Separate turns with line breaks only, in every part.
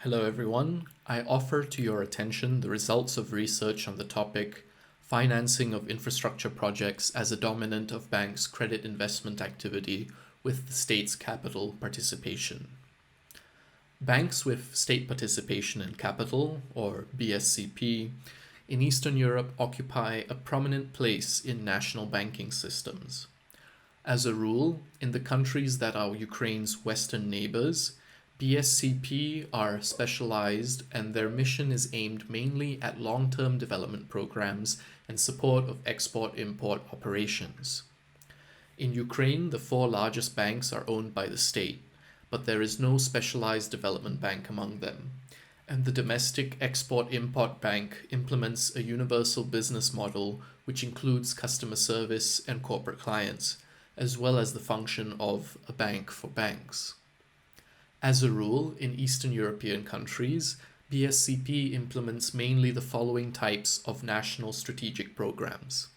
Hello, everyone. I offer to your attention the results of research on the topic Financing of Infrastructure Projects as a Dominant of Banks' Credit Investment Activity with the State's Capital Participation. Banks with state participation in capital, or BSCP, in Eastern Europe occupy a prominent place in national banking systems. As a rule, in the countries that are Ukraine's western neighbors, BSCP are specialized and their mission is aimed mainly at long-term development programs and support of export-import operations. In Ukraine, the four largest banks are owned by the state, but there is no specialized development bank among them, and the domestic Export-Import Bank implements a universal business model which includes customer service and corporate clients, as well as the function of a bank for banks. As a rule, in Eastern European countries, BSCP implements mainly the following types of national strategic programs: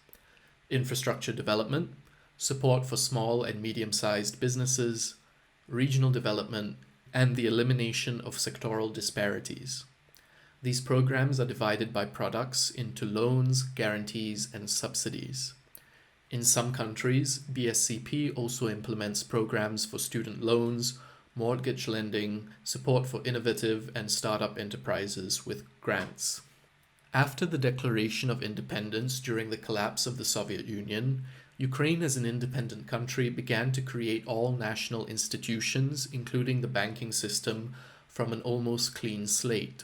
infrastructure development, support for small and medium-sized businesses, regional development, and the elimination of sectoral disparities. These programs are divided by products into loans, guarantees, and subsidies. In some countries, BSCP also implements programs for student loans, mortgage lending, support for innovative and startup enterprises with grants. After the declaration of independence during the collapse of the Soviet Union, Ukraine as an independent country began to create all national institutions, including the banking system, from an almost clean slate.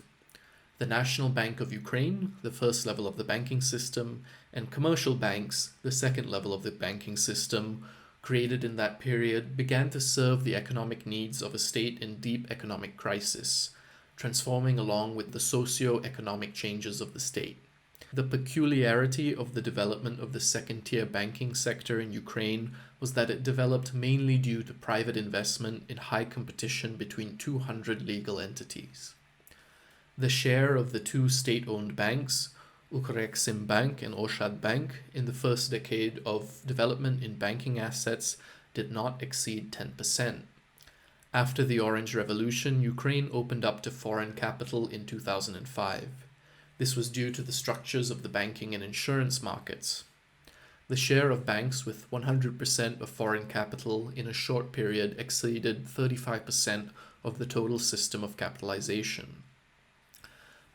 The National Bank of Ukraine, the first level of the banking system, and commercial banks, the second level of the banking system, created in that period, began to serve the economic needs of a state in deep economic crisis, transforming along with the socio-economic changes of the state. The peculiarity of the development of the second-tier banking sector in Ukraine was that it developed mainly due to private investment in high competition between 200 legal entities. The share of the two state-owned banks, Ukreksimbank and Oshadbank, in the first decade of development in banking assets did not exceed 10%. After the Orange Revolution, Ukraine opened up to foreign capital in 2005. This was due to the structures of the banking and insurance markets. The share of banks with 100% of foreign capital in a short period exceeded 35% of the total system of capitalization.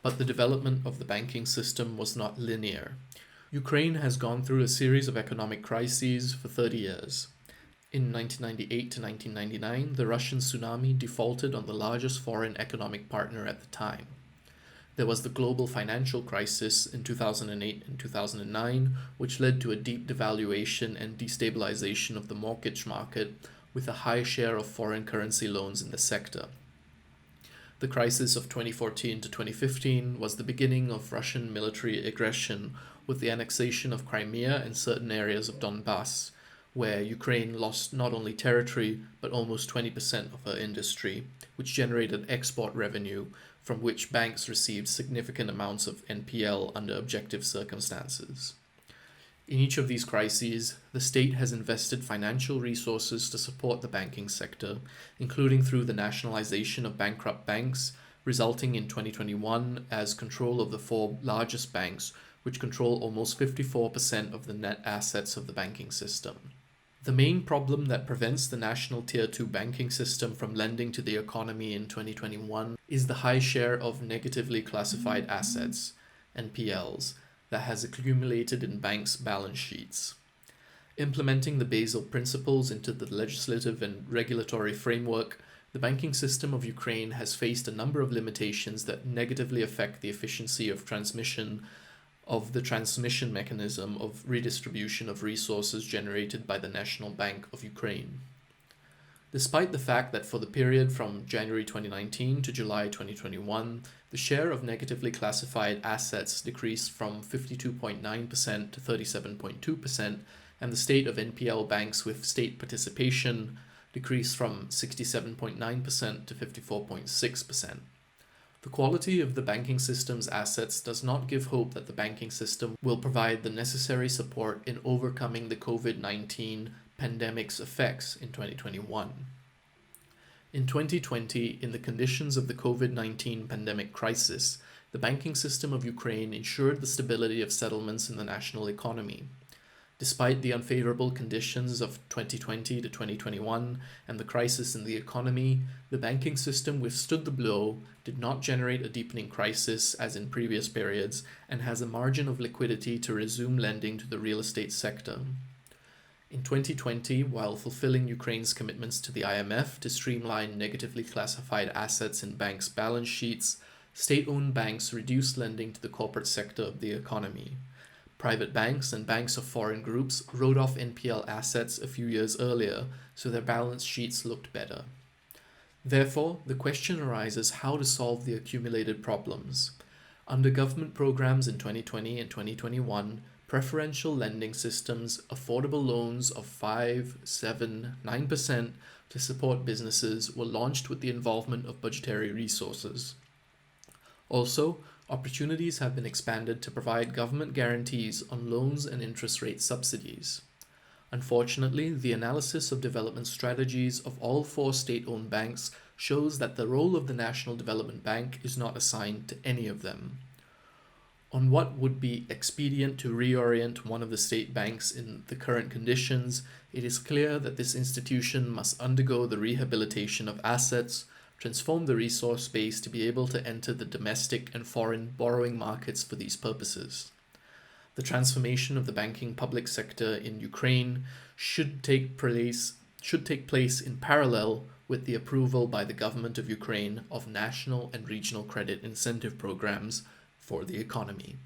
But the development of the banking system was not linear. Ukraine has gone through a series of economic crises for 30 years. In 1998 to 1999, the Russian tsunami defaulted on the largest foreign economic partner at the time. There was the global financial crisis in 2008 and 2009, which led to a deep devaluation and destabilization of the mortgage market, with a high share of foreign currency loans in the sector. The crisis of 2014 to 2015 was the beginning of Russian military aggression with the annexation of Crimea and certain areas of Donbass, where Ukraine lost not only territory but almost 20% of her industry, which generated export revenue from which banks received significant amounts of NPL under objective circumstances. In each of these crises, the state has invested financial resources to support the banking sector, including through the nationalization of bankrupt banks, resulting in 2021 as control of the four largest banks, which control almost 54% of the net assets of the banking system. The main problem that prevents the national Tier 2 banking system from lending to the economy in 2021 is the high share of negatively classified assets, NPLs, that has accumulated in banks' balance sheets. Implementing the Basel principles into the legislative and regulatory framework, the banking system of Ukraine has faced a number of limitations that negatively affect the efficiency of the transmission mechanism of redistribution of resources generated by the National Bank of Ukraine. Despite the fact that for the period from January 2019 to July 2021, the share of negatively classified assets decreased from 52.9% to 37.2%, and the state of NPL banks with state participation decreased from 67.9% to 54.6%. The quality of the banking system's assets does not give hope that the banking system will provide the necessary support in overcoming the COVID-19 pandemic's effects in 2021. In 2020, in the conditions of the COVID-19 pandemic crisis, the banking system of Ukraine ensured the stability of settlements in the national economy. Despite the unfavorable conditions of 2020 to 2021 and the crisis in the economy, the banking system withstood the blow, did not generate a deepening crisis as in previous periods, and has a margin of liquidity to resume lending to the real estate sector. In 2020, while fulfilling Ukraine's commitments to the IMF to streamline negatively classified assets in banks' balance sheets, state-owned banks reduced lending to the corporate sector of the economy. Private banks and banks of foreign groups wrote off NPL assets a few years earlier, so their balance sheets looked better. Therefore, the question arises how to solve the accumulated problems. Under government programs in 2020 and 2021, preferential lending systems, affordable loans of 5, 7, 9% to support businesses were launched with the involvement of budgetary resources. Also, opportunities have been expanded to provide government guarantees on loans and interest rate subsidies. Unfortunately, the analysis of development strategies of all four state-owned banks shows that the role of the National Development Bank is not assigned to any of them. On what would be expedient to reorient one of the state banks in the current conditions, it is clear that this institution must undergo the rehabilitation of assets, transform the resource base to be able to enter the domestic and foreign borrowing markets for these purposes. The transformation of the banking public sector in Ukraine should take place in parallel with the approval by the government of Ukraine of national and regional credit incentive programs for the economy.